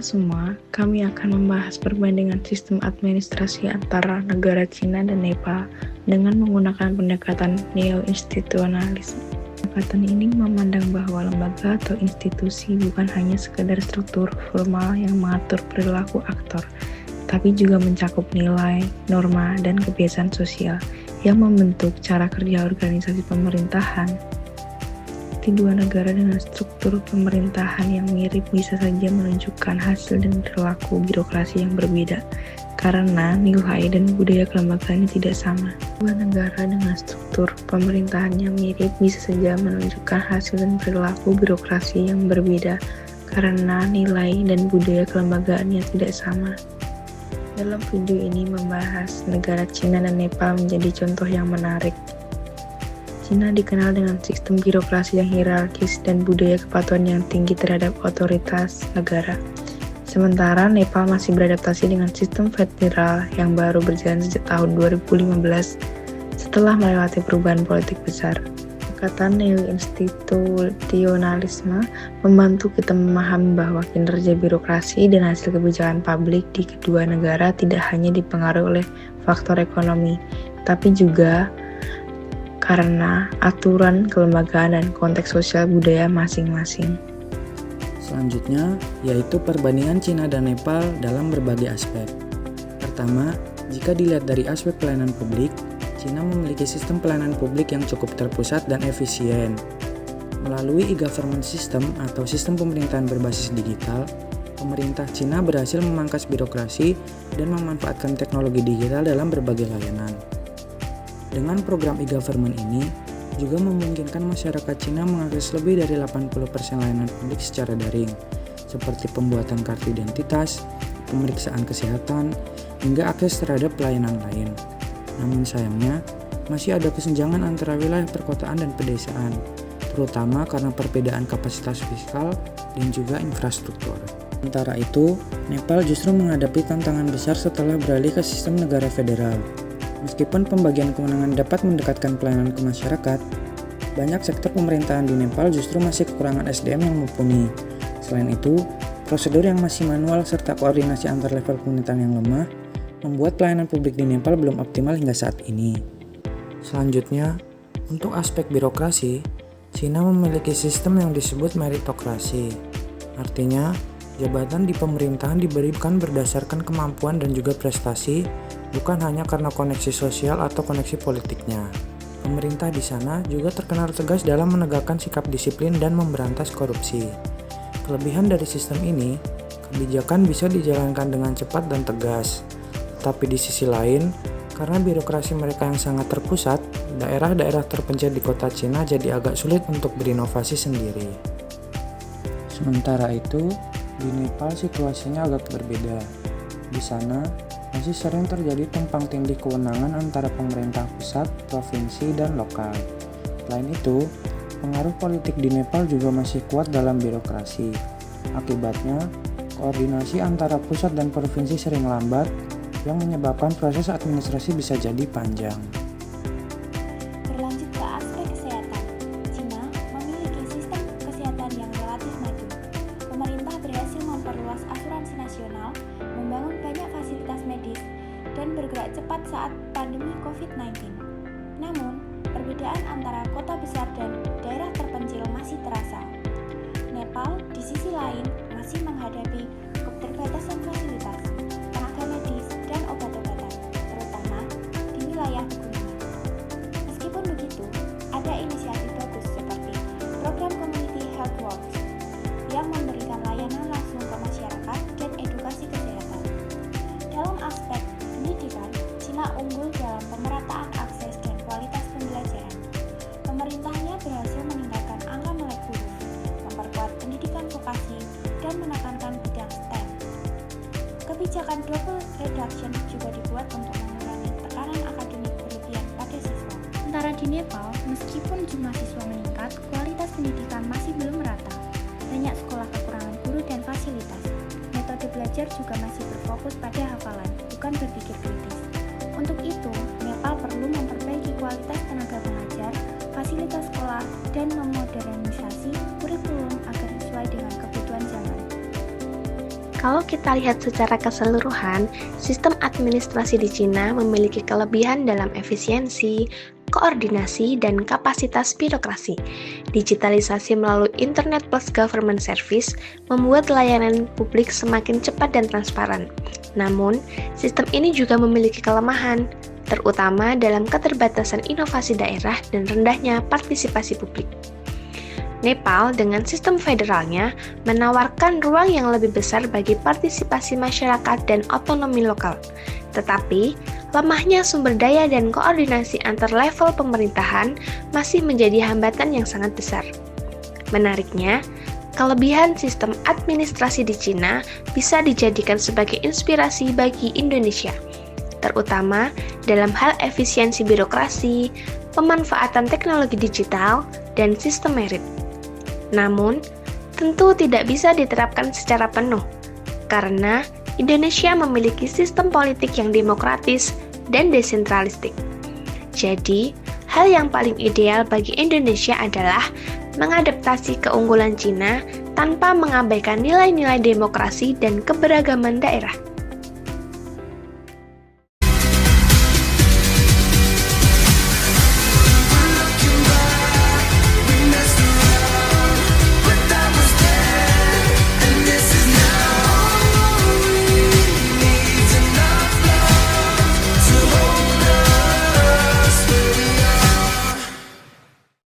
semua, kami akan membahas perbandingan sistem administrasi antara negara Cina dan Nepal dengan menggunakan pendekatan neo-institusionalisme. Pendekatan ini memandang bahwa lembaga atau institusi bukan hanya sekedar struktur formal yang mengatur perilaku aktor, tapi juga mencakup nilai, norma, dan kebiasaan sosial yang membentuk cara kerja organisasi pemerintahan. Di dua negara dengan struktur pemerintahan yang mirip bisa saja menunjukkan hasil dan perilaku birokrasi yang berbeda, karena nilai dan budaya kelembagaannya tidak sama. Dua negara dengan struktur pemerintahan yang mirip bisa saja menunjukkan hasil dan perilaku birokrasi yang berbeda, karena nilai dan budaya kelembagaannya tidak sama. Dalam video ini membahas negara Cina dan Nepal menjadi contoh yang menarik. Cina dikenal dengan sistem birokrasi yang hierarkis dan budaya kepatuhan yang tinggi terhadap otoritas negara. Sementara Nepal masih beradaptasi dengan sistem federal yang baru berjalan sejak tahun 2015 setelah melewati perubahan politik besar. Pendekatan neo-institusionalisme membantu kita memahami bahwa kinerja birokrasi dan hasil kebijakan publik di kedua negara tidak hanya dipengaruhi oleh faktor ekonomi, tapi juga karena aturan kelembagaan dan konteks sosial budaya masing-masing. Selanjutnya, yaitu perbandingan Cina dan Nepal dalam berbagai aspek. Pertama, jika dilihat dari aspek pelayanan publik, Cina memiliki sistem pelayanan publik yang cukup terpusat dan efisien. Melalui e-government system atau sistem pemerintahan berbasis digital, pemerintah Cina berhasil memangkas birokrasi dan memanfaatkan teknologi digital dalam berbagai layanan. Dengan program e-government ini, juga memungkinkan masyarakat Cina mengakses lebih dari 80% layanan publik secara daring, seperti pembuatan kartu identitas, pemeriksaan kesehatan, hingga akses terhadap pelayanan lain. Namun sayangnya, masih ada kesenjangan antara wilayah perkotaan dan pedesaan, terutama karena perbedaan kapasitas fiskal dan juga infrastruktur. Sementara itu, Nepal justru menghadapi tantangan besar setelah beralih ke sistem negara federal. Meskipun pembagian kewenangan dapat mendekatkan pelayanan ke masyarakat, banyak sektor pemerintahan di Nepal justru masih kekurangan SDM yang mumpuni. Selain itu, prosedur yang masih manual serta koordinasi antar level pemerintahan yang lemah membuat pelayanan publik di Nepal belum optimal hingga saat ini. Selanjutnya, untuk aspek birokrasi, Cina memiliki sistem yang disebut meritokrasi. Artinya, jabatan di pemerintahan diberikan berdasarkan kemampuan dan juga prestasi, bukan hanya karena koneksi sosial atau koneksi politiknya. Pemerintah di sana juga terkenal tegas dalam menegakkan sikap disiplin dan memberantas korupsi. Kelebihan dari sistem ini, kebijakan bisa dijalankan dengan cepat dan tegas. Tapi di sisi lain, karena birokrasi mereka yang sangat terpusat, daerah-daerah terpencil di kota Cina jadi agak sulit untuk berinovasi sendiri. Sementara itu, di Nepal situasinya agak berbeda. Di sana, masih sering terjadi tumpang tindih kewenangan antara pemerintah pusat, provinsi, dan lokal. Selain itu, pengaruh politik di Nepal juga masih kuat dalam birokrasi. Akibatnya, koordinasi antara pusat dan provinsi sering lambat, yang menyebabkan proses administrasi bisa jadi panjang. Berlanjut ke aspek kesehatan, Cina memiliki sistem kesehatan yang relatif maju. Pemerintah berhasil memperluas asuransi nasional, membangun banyak fasilitas medis, dan bergerak cepat saat pandemi COVID-19. Namun, perbedaan antara kota besar dan daerah terpencil masih terasa. Nepal, di sisi lain, masih menghadapi keterbatasan fasilitas, tenaga medis, dan obat-obatan, terutama di wilayah pegunungan. Meskipun begitu, ada inisiatif bagus seperti program Community Health Works yang memberikan layanan langsung ke masyarakat dan edukasi kesehatan. Dalam aspek pendidikan, Cina unggul dalam pemerataan akses dan kualitas pembelajaran. Pemerintahnya berhasil meningkatkan angka melek huruf, memperkuat pendidikan vokasi, dan menekankan bidang STEM. Kebijakan double reduction juga dibuat untuk mengurangi tekanan akademik berlebihan pada siswa. Sementara di Nepal, meskipun jumlah siswa meningkat, kualitas pendidikan masih belum merata. Banyak sekolah kekurangan guru dan fasilitas. Metode belajar juga masih berfokus pada hafalan, bukan berpikir kritis. Untuk itu, Nepal perlu memperbaiki kualitas tenaga pengajar, fasilitas sekolah, dan memodernisasi kurikulum agar sesuai dengan kebutuhan zaman. Kalau kita lihat secara keseluruhan, sistem administrasi di Cina memiliki kelebihan dalam efisiensi, koordinasi, dan kapasitas birokrasi. Digitalisasi melalui Internet plus Government Service membuat layanan publik semakin cepat dan transparan. Namun, sistem ini juga memiliki kelemahan, terutama dalam keterbatasan inovasi daerah dan rendahnya partisipasi publik. Nepal dengan sistem federalnya menawarkan ruang yang lebih besar bagi partisipasi masyarakat dan otonomi lokal. Tetapi, lemahnya sumber daya dan koordinasi antar level pemerintahan masih menjadi hambatan yang sangat besar. Menariknya, kelebihan sistem administrasi di Cina bisa dijadikan sebagai inspirasi bagi Indonesia, terutama dalam hal efisiensi birokrasi, pemanfaatan teknologi digital, dan sistem merit. Namun, tentu tidak bisa diterapkan secara penuh, karena Indonesia memiliki sistem politik yang demokratis dan desentralistik. Jadi, hal yang paling ideal bagi Indonesia adalah mengadaptasi keunggulan Cina tanpa mengabaikan nilai-nilai demokrasi dan keberagaman daerah.